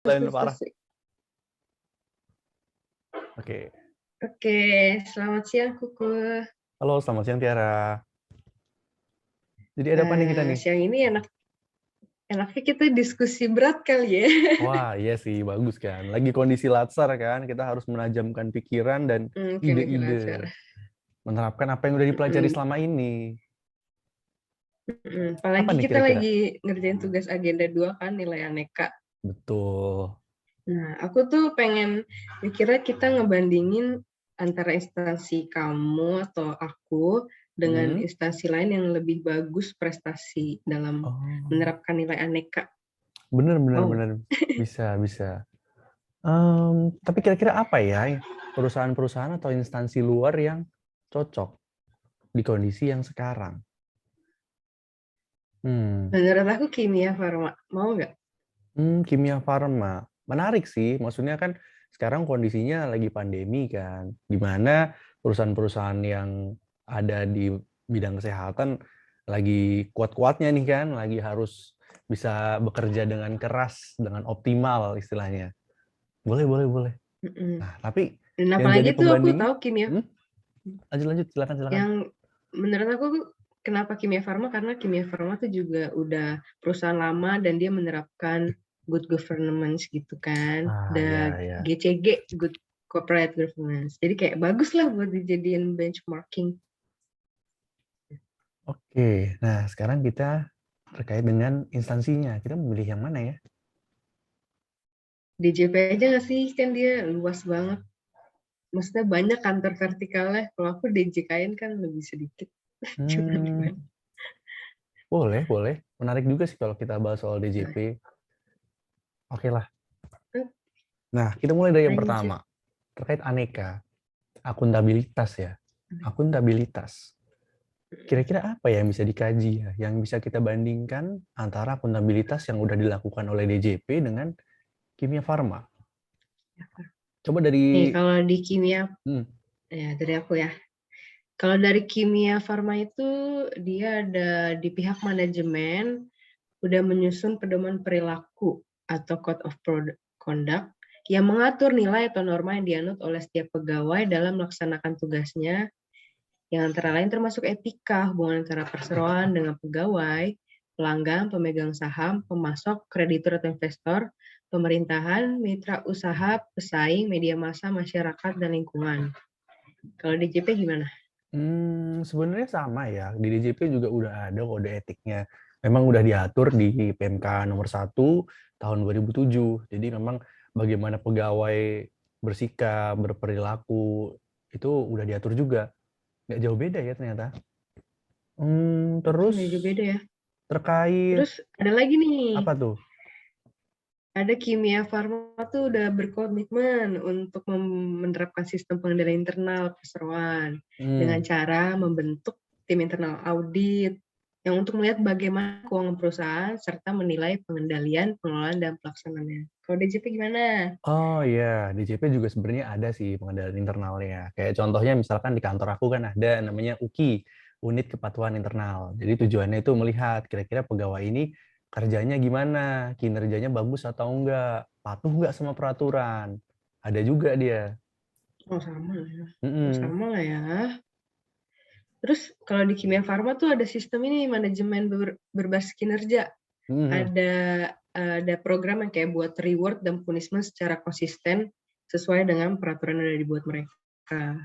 Lain Tes, parah. tes. Oke. Oke, selamat siang Kuku. Halo, selamat siang Tiara. Jadi ada apa nih kita nih? Siang ini enaknya kita diskusi berat kali ya. Wah, iya sih, bagus kan. Lagi kondisi latsar kan, kita harus menajamkan pikiran dan Kondisi lancar. ide-ide. Menerapkan apa yang udah dipelajari selama ini. Apa Apalagi nih kita kira-kira? lagi ngerjain tugas agenda 2 kan, nilai aneka. Betul. Nah, aku tuh pengen mikirnya kita ngebandingin antara instansi kamu atau aku dengan instansi lain yang lebih bagus prestasi dalam Oh, menerapkan nilai aneka. bener. Mau nggak? Bisa. Tapi kira-kira apa ya perusahaan-perusahaan atau instansi luar yang cocok di kondisi yang sekarang? Menurut aku kimia farma. Mau nggak? Kimia farma. Menarik sih, maksudnya kan sekarang kondisinya lagi pandemi kan, di mana perusahaan-perusahaan yang ada di bidang kesehatan lagi kuat-kuatnya nih kan, lagi harus bisa bekerja dengan keras, dengan optimal istilahnya. Boleh. Nah, tapi Dan yang jadi apalagi tuh aku pembandingnya, tahu kimia lanjut, silakan. yang menurut aku kenapa kimia farma, karena kimia farma tuh juga udah perusahaan lama dan dia menerapkan good governance gitu kan. Ada Ya. GCG, good corporate governance. Jadi kayak bagus lah buat dijadiin benchmarking. Oke, nah sekarang kita terkait dengan instansinya. Kita memilih yang mana ya? DJP aja nggak sih? Kan dia luas banget. Maksudnya banyak kantor vertikalnya. Kalau aku DJKN kan lebih sedikit. Hmm, boleh. Menarik juga sih kalau kita bahas soal DJP. Oke lah. Nah, kita mulai dari yang Lanjut. pertama. Terkait aneka. Akuntabilitas ya. Akuntabilitas. Kira-kira apa yang bisa dikaji ya? Yang bisa kita bandingkan antara akuntabilitas yang udah dilakukan oleh DJP dengan kimia farma? Coba Nih, dari... kalau di kimia, Hmm, ya dari aku ya. Kalau dari kimia farma itu dia ada di pihak manajemen udah menyusun pedoman perilaku atau code of conduct yang mengatur nilai atau norma yang dianut oleh setiap pegawai dalam melaksanakan tugasnya, yang antara lain termasuk etika, hubungan antara perseroan dengan pegawai, pelanggan, pemegang saham, pemasok, kreditur atau investor, pemerintahan, mitra usaha, pesaing, media massa, masyarakat, dan lingkungan. Kalau DJP gimana? Sebenarnya sama ya. Di DJP juga udah ada kode etiknya. Memang udah diatur di PMK nomor 1 tahun 2007. Jadi memang bagaimana pegawai bersikap, berperilaku, itu udah diatur juga. Nggak jauh beda ya ternyata. Terus Nggak beda ya. terkait Terus ada lagi nih, apa tuh? ada kimia farma tuh udah berkomitmen untuk menerapkan sistem pengendalian internal perseroan dengan cara membentuk tim internal audit yang untuk melihat bagaimana keuangan perusahaan serta menilai pengendalian, pengelolaan, dan pelaksanaannya. Kalau DJP gimana? Oh iya, di JP juga sebenarnya ada sih pengendalian internalnya. Kayak contohnya misalkan di kantor aku kan ada namanya UKI, Unit Kepatuhan Internal. Jadi tujuannya itu melihat kira-kira pegawai ini kerjanya gimana, kinerjanya bagus atau enggak, patuh enggak sama peraturan. Ada juga dia. Oh sama lah ya. Mm-mm. Sama lah ya. Terus kalau di kimia farma tuh ada sistem ini manajemen berbasis kinerja. Mm-mm. Ada program yang kayak buat reward dan punishment secara konsisten sesuai dengan peraturan yang udah dibuat mereka.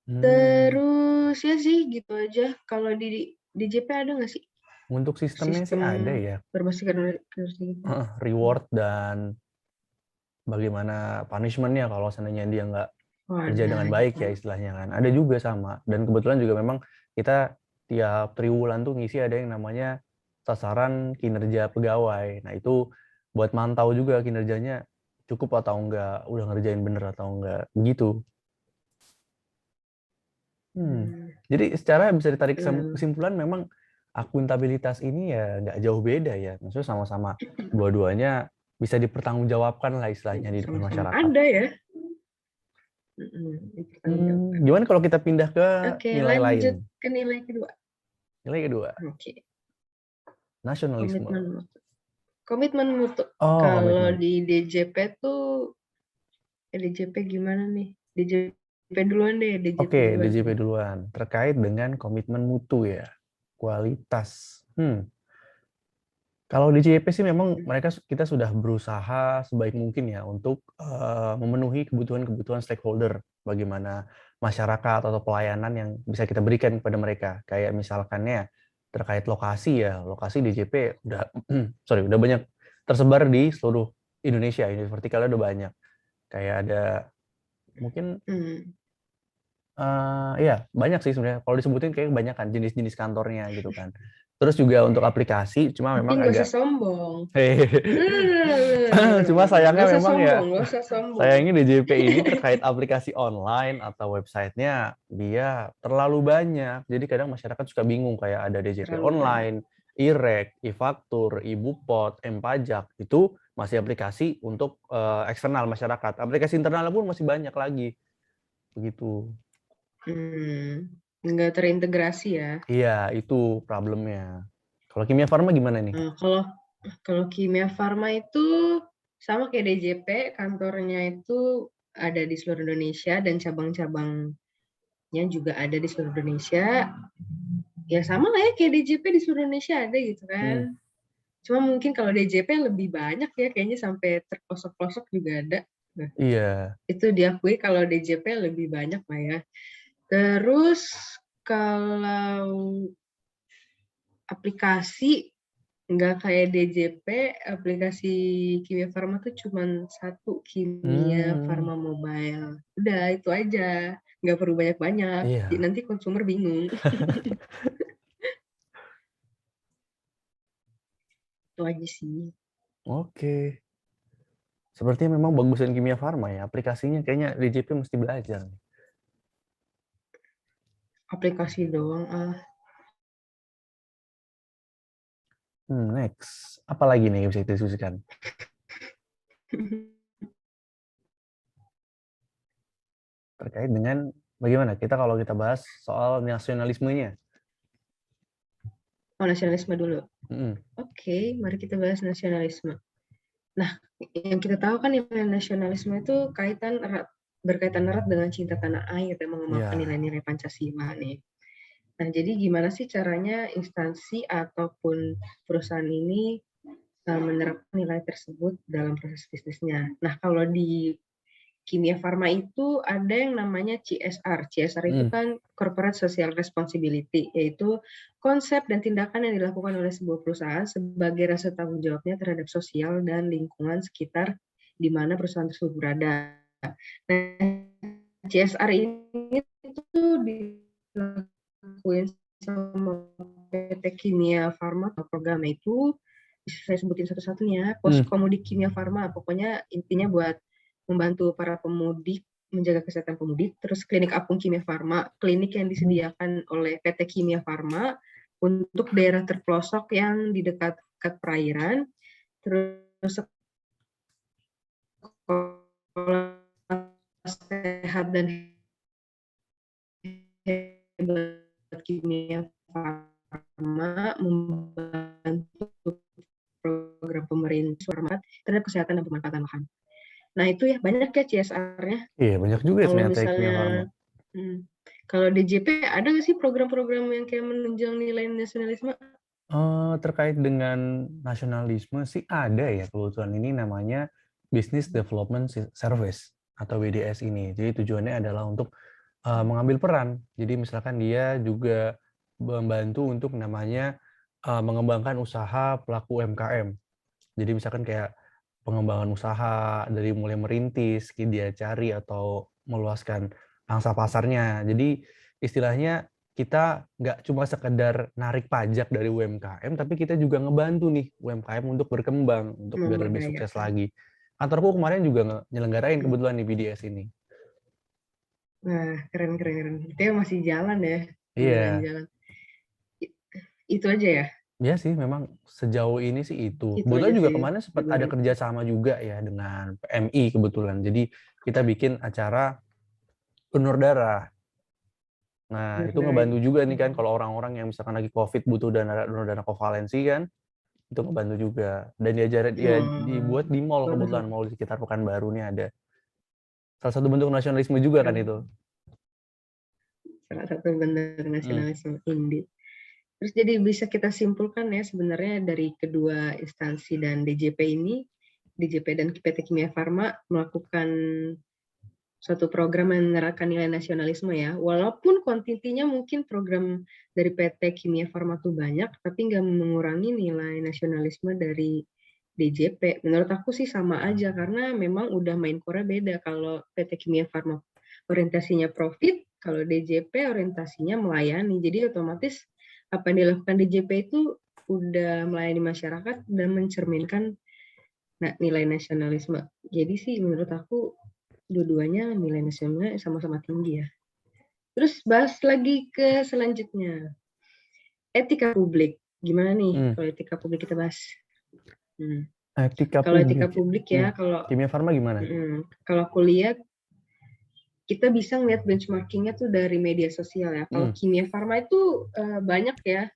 Terus ya sih gitu aja. Kalau di JP ada nggak sih Untuk sistemnya sih sistem ada ya, berbasis kinerja gitu? reward dan bagaimana punishment-nya kalau seandainya dia nggak Oh kerja dengan ada baik ya gitu. istilahnya kan. Ada juga sama. Dan kebetulan juga memang kita tiap triwulan tuh ngisi ada yang namanya sasaran kinerja pegawai. Nah itu buat mantau juga kinerjanya cukup atau enggak, udah ngerjain bener atau enggak, gitu. Jadi secara bisa ditarik kesimpulan memang akuntabilitas ini ya nggak jauh beda ya. Maksudnya sama-sama dua-duanya bisa dipertanggungjawabkan lah istilahnya di depan Sama-sama masyarakat. ada ya. Gimana kalau kita pindah ke Oke, nilai lanjut lain? ke nilai kedua. Nilai kedua, Oke, nasionalisme. komitmen. Komitmen mutu. Oh, Kalau komitmen. di DJP tuh, DJP gimana nih? DJP duluan deh, DJP Oke, duluan. DJP duluan. Terkait dengan komitmen mutu ya, kualitas. Kalau di JP sih memang kita sudah berusaha sebaik mungkin ya untuk memenuhi kebutuhan-kebutuhan stakeholder, bagaimana masyarakat atau pelayanan yang bisa kita berikan kepada mereka. Kayak misalkannya terkait lokasi ya, lokasi di JP udah udah banyak tersebar di seluruh Indonesia, ini vertikalnya udah banyak. Kayak ada mungkin iya, banyak sih sebenarnya. Kalau disebutin kayak kebanyakan jenis-jenis kantornya gitu kan. Terus juga untuk aplikasi, cuma Tapi memang nggak usah agak sombong. cuma sayangnya Nggak usah memang ya, sombong, nggak usah sombong. sayangnya DJP ini terkait aplikasi online atau websitenya dia terlalu banyak. Jadi kadang masyarakat suka bingung kayak ada DJP Terlalu banyak. online, e-rek, e-faktur, e-bupot, m-pajak itu masih aplikasi untuk eksternal masyarakat. Aplikasi internal pun masih banyak lagi begitu. Nggak terintegrasi ya. Iya, itu problemnya. Kalau Kimia Farma gimana nih? Kalau Kimia Farma itu sama kayak DJP, kantornya itu ada di seluruh Indonesia dan cabang-cabangnya juga ada di seluruh Indonesia. Ya sama lah ya kayak DJP di seluruh Indonesia ada gitu kan. Cuma mungkin kalau DJP lebih banyak ya, kayaknya sampai terpelosok-pelosok juga ada. Nah, Iya. itu diakui kalau DJP lebih banyak lah ya. Terus kalau aplikasi nggak kayak DJP, aplikasi Kimia Farma tuh cuman satu, Kimia Hmm, Farma Mobile. Udah itu aja, nggak perlu banyak-banyak. iya. Nanti konsumer bingung. Itu aja sih. Oke. Sepertinya memang bagusan Kimia Farma ya. Aplikasinya kayaknya DJP mesti belajar. Aplikasi doang ah. Next. Apa lagi nih yang bisa didiskusikan? Terkait dengan bagaimana kita kalau kita bahas soal nasionalismenya. Oh, nasionalisme dulu. Mm-mm. Oke, mari kita bahas nasionalisme. Nah, yang kita tahu kan yang nasionalisme itu berkaitan erat dengan cinta tanah air dan mengamalkan Ya. nilai-nilai Pancasila nih. Nah, jadi gimana sih caranya instansi ataupun perusahaan ini menerapkan nilai tersebut dalam proses bisnisnya? Nah, kalau di Kimia Farma itu ada yang namanya CSR. CSR itu kan Corporate Social Responsibility, yaitu konsep dan tindakan yang dilakukan oleh sebuah perusahaan sebagai rasa tanggung jawabnya terhadap sosial dan lingkungan sekitar di mana perusahaan tersebut berada. Nah, CSR ini tuh dilakuin sama PT Kimia Farma atau programnya itu saya sebutin satu-satunya, Poskomudik Kimia Farma. Pokoknya intinya buat membantu para pemudik menjaga kesehatan pemudik. Terus klinik apung Kimia Farma, klinik yang disediakan oleh PT Kimia Farma untuk daerah terpelosok yang di dekat perairan. Terus sekolah sehat dan hebat Kimia Farma membantu program pemerintah terhadap kesehatan dan pemanfaatan lahan. Nah itu ya banyak ya CSR-nya. Iya, banyak juga Kalau ternyata Kimia misalnya, Farma. kalau DJP ada nggak sih program-program yang kayak menunjang nilai nasionalisme? Terkait dengan nasionalisme sih ada ya kebetulan ini namanya Business Development Service atau BDS ini. Jadi tujuannya adalah untuk mengambil peran. Jadi misalkan dia juga membantu untuk namanya mengembangkan usaha pelaku UMKM. Jadi misalkan kayak pengembangan usaha dari mulai merintis, dia cari atau meluaskan pangsa pasarnya. Jadi istilahnya kita nggak cuma sekedar narik pajak dari UMKM, tapi kita juga ngebantu nih UMKM untuk berkembang, untuk biar lebih sukses Memberdayakan. lagi. Kantorku kemarin juga nyelenggarain Hmm. kebetulan di BDS ini. Nah, keren. Itu masih jalan ya, Iya, jalan. Itu aja ya? ya sih memang sejauh ini sih itu. Itu aja Kebetulan juga sih. kemarin sempat ada kerjasama juga ya dengan PMI kebetulan. Jadi kita bikin acara donor darah. Nah, itu ngebantu juga nih kan kalau orang-orang yang misalkan lagi COVID butuh donor darah kovalensi kan. itu ngebantu juga. Dan diajarin ya Wah, dibuat di mall, bagus kebetulan loh. mall di sekitar Pekanbaru nih ada. Salah satu bentuk nasionalisme juga kan itu. Salah satu bentuk Mhm, nasionalisme Indi. Terus jadi bisa kita simpulkan ya sebenarnya dari kedua instansi dan DJP ini, DJP dan PT Kimia Farma melakukan suatu program yang menerapkan nilai nasionalisme ya. Walaupun kuantitinya mungkin program dari PT Kimia Farma tuh banyak, tapi nggak mengurangi nilai nasionalisme dari DJP. Menurut aku sih sama aja, karena memang udah main core beda. Kalau PT Kimia Farma orientasinya profit, kalau DJP orientasinya melayani. Jadi otomatis apa yang dilakukan DJP itu udah melayani masyarakat dan mencerminkan nilai nasionalisme. Jadi sih menurut aku dua-duanya nilai nasionalnya sama-sama tinggi ya. Terus bahas lagi ke selanjutnya, etika publik. Gimana nih mhm. kalau etika publik kita bahas? Hmm. Etika Kalau etika publik ya? publik ya, Kimia Farma gimana? kalau aku lihat kita bisa ngeliat benchmarkingnya tuh dari media sosial ya. Kalau Mhm, Kimia Farma itu banyak ya,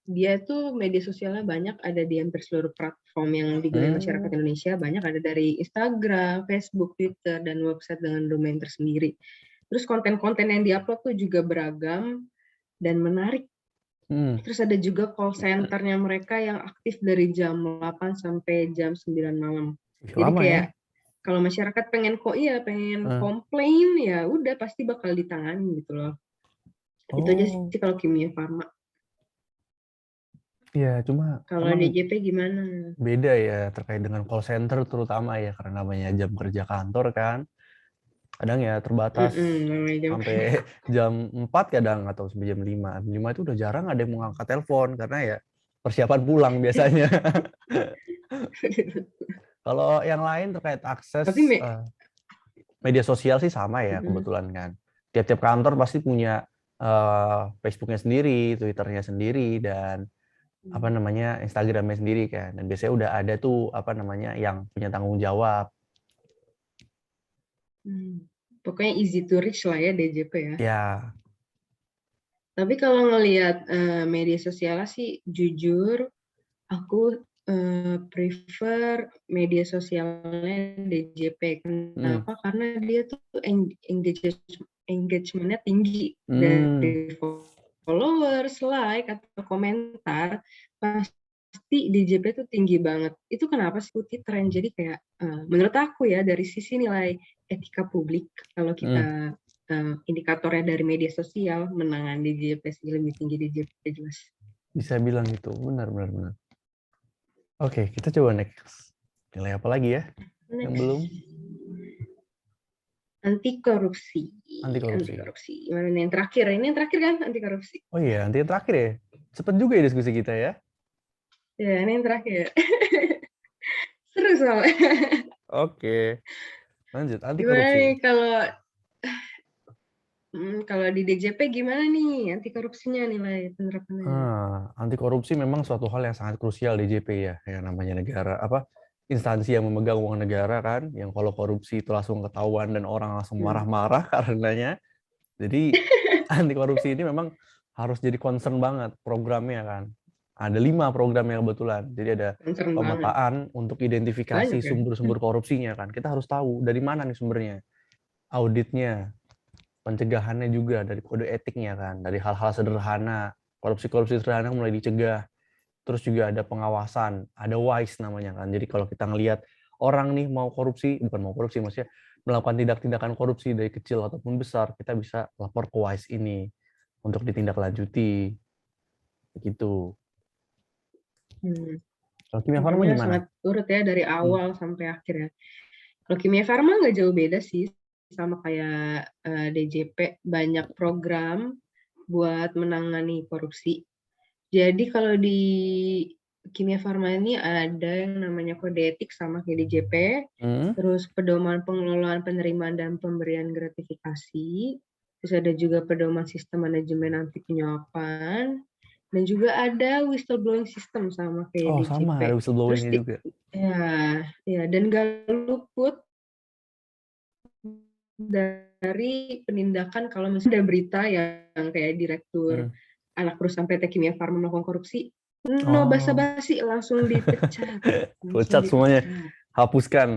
dia tuh media sosialnya banyak, ada di hampir seluruh platform yang digunakan masyarakat mmm, Indonesia, banyak ada dari Instagram, Facebook, Twitter, dan website dengan domain tersendiri. Terus konten-konten yang diupload tuh juga beragam dan menarik. mhm. Terus ada juga call centernya mereka yang aktif dari jam 8 sampai jam 9 malam. Ih, Jadi lama ya? kayak kalau masyarakat pengen Heeh. komplain ya udah pasti bakal ditangani gitu loh. Itu aja Oh, sih kalau Kimia Farma. iya cuma Kalau emang DJP gimana? beda ya terkait dengan call center terutama ya, karena namanya jam kerja kantor kan. Kadang ya terbatas Namanya jam sampai jam 4 kadang atau sampai jam 5. Jam 5 itu udah jarang ada yang mau ngangkat telepon karena ya persiapan pulang biasanya. Kalau yang lain terkait tapi akses, media sosial sih sama ya mm, kebetulan kan. Tiap-tiap kantor pasti punya, Facebook-nya sendiri, Twitter-nya sendiri, dan apa namanya, Instagram-nya sendiri kan. Dan biasanya udah ada tuh, apa namanya, yang punya tanggung jawab. pokoknya easy to reach lah ya DJP ya. Ya, Tapi kalau ngelihat media sosialnya sih jujur aku prefer media sosialnya DJP. mhm, Kenapa? Karena dia tuh engagement-nya tinggi mmm, dari followers, like atau komentar pasti DJP tuh tinggi banget. Itu kenapa sih ikuti tren? Jadi kayak menurut aku ya dari sisi nilai etika publik kalau mhm, kita indikatornya dari media sosial menangan DJP sih lebih tinggi DJP jelas. bisa bilang gitu, benar benar benar. Oke, kita coba next. Nilai apa lagi ya yang Next. belum? Anti korupsi. Anti Anti korupsi. korupsi. Gimana nih yang terakhir? Ini yang terakhir kan anti korupsi. Oh iya, nanti yang terakhir ya? Cepet juga ya diskusi kita ya? Ya, ini yang terakhir. Seru soalnya. Oke, lanjut, anti Gimana korupsi. nih kalau di DJP gimana nih anti korupsinya nilai penerapannya? Anti korupsi memang suatu hal yang sangat krusial di JP ya, yang namanya negara apa, instansi yang memegang uang negara kan, yang kalau korupsi itu langsung ketahuan dan orang langsung Hmm. marah-marah karenanya. Jadi anti korupsi ini memang harus jadi concern banget programnya kan. Ada 5 programnya kebetulan. Jadi ada Concern banget. pemetaan untuk identifikasi Banyak ya. sumber-sumber korupsinya kan. Kita harus tahu dari mana nih sumbernya, auditnya, pencegahannya juga dari kode etiknya kan, dari hal-hal sederhana, korupsi-korupsi sederhana mulai dicegah. Terus juga ada pengawasan, ada WISE namanya kan. Jadi kalau kita ngelihat orang nih mau korupsi, bukan mau korupsi, maksudnya melakukan tindak-tindakan korupsi dari kecil ataupun besar, kita bisa lapor ke WISE ini untuk ditindaklanjuti, begitu. Hmm. Kalau Kimia Farma Pokoknya gimana? sangat urut ya dari Hmm. awal sampai akhir ya. Kalau Kimia Farma nggak jauh beda sih sama kayak DJP, banyak program buat menangani korupsi. Jadi kalau di Kimia Farma ini ada yang namanya kode etik sama kayak DJP, Hmm. terus pedoman pengelolaan penerimaan dan pemberian gratifikasi, terus ada juga pedoman sistem manajemen anti penyuapan, dan juga ada whistleblowing system sama kayak Oh sama, DJP. ada Terus whistleblowing-nya juga. ya dan gak luput dari penindakan kalau misalnya ada berita yang kayak direktur Hmm. anak perusahaan PT Kimia Farma melakukan korupsi, No Oh. basa-basi, langsung dipecat. Langsung Pecat semuanya. dipecat. Hapuskan.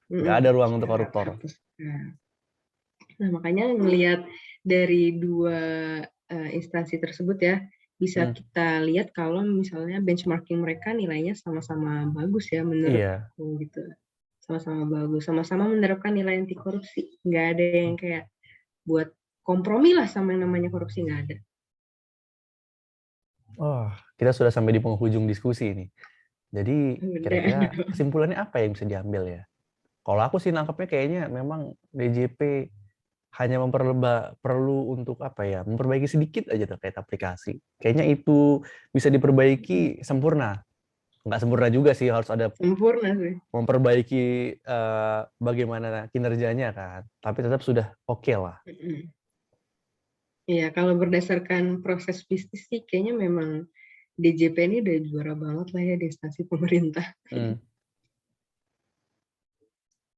Nggak ada ruang untuk Pecat, koruptor. hapuskan. Nah, makanya ngelihat dari dua instansi tersebut ya, bisa Hmm, kita lihat kalau misalnya benchmarking mereka nilainya sama-sama bagus ya iya. menurutku gitu. Sama-sama bagus, sama-sama menerapkan nilai anti korupsi. Nggak ada yang kayak buat kompromi lah sama yang namanya korupsi, nggak ada. Oh, kita sudah sampai di penghujung diskusi ini. Jadi Udah. kira-kira kesimpulannya apa yang bisa diambil ya? Kalau aku sih nangkepnya kayaknya memang DJP hanya perlu untuk apa ya, memperbaiki sedikit aja terkait aplikasi. Kayaknya itu bisa diperbaiki sempurna. Nggak sempurna juga sih, harus ada Sempurna sih. memperbaiki bagaimana kinerjanya kan. Tapi tetap sudah oke lah. Iya, kalau berdasarkan proses bisnis sih kayaknya memang DJP ini udah juara banget lah ya di instansi pemerintah. Hmm.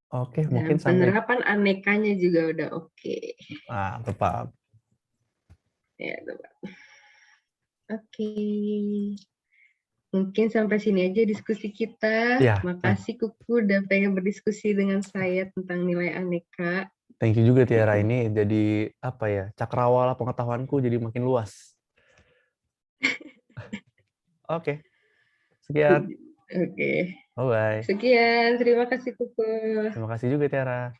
Oke, Dan mungkin sampai penerapan anekanya juga udah oke. tepat. Ya, oke. Mungkin sampai sini aja diskusi kita. Ya, Makasih Kuku udah pengen berdiskusi dengan saya tentang nilai aneka. thank you juga Tiara, ini jadi apa ya, cakrawala pengetahuanku jadi makin luas. Oke, sekian. Oke. Bye bye. Sekian, terima kasih Kuku. Terima kasih juga Tiara.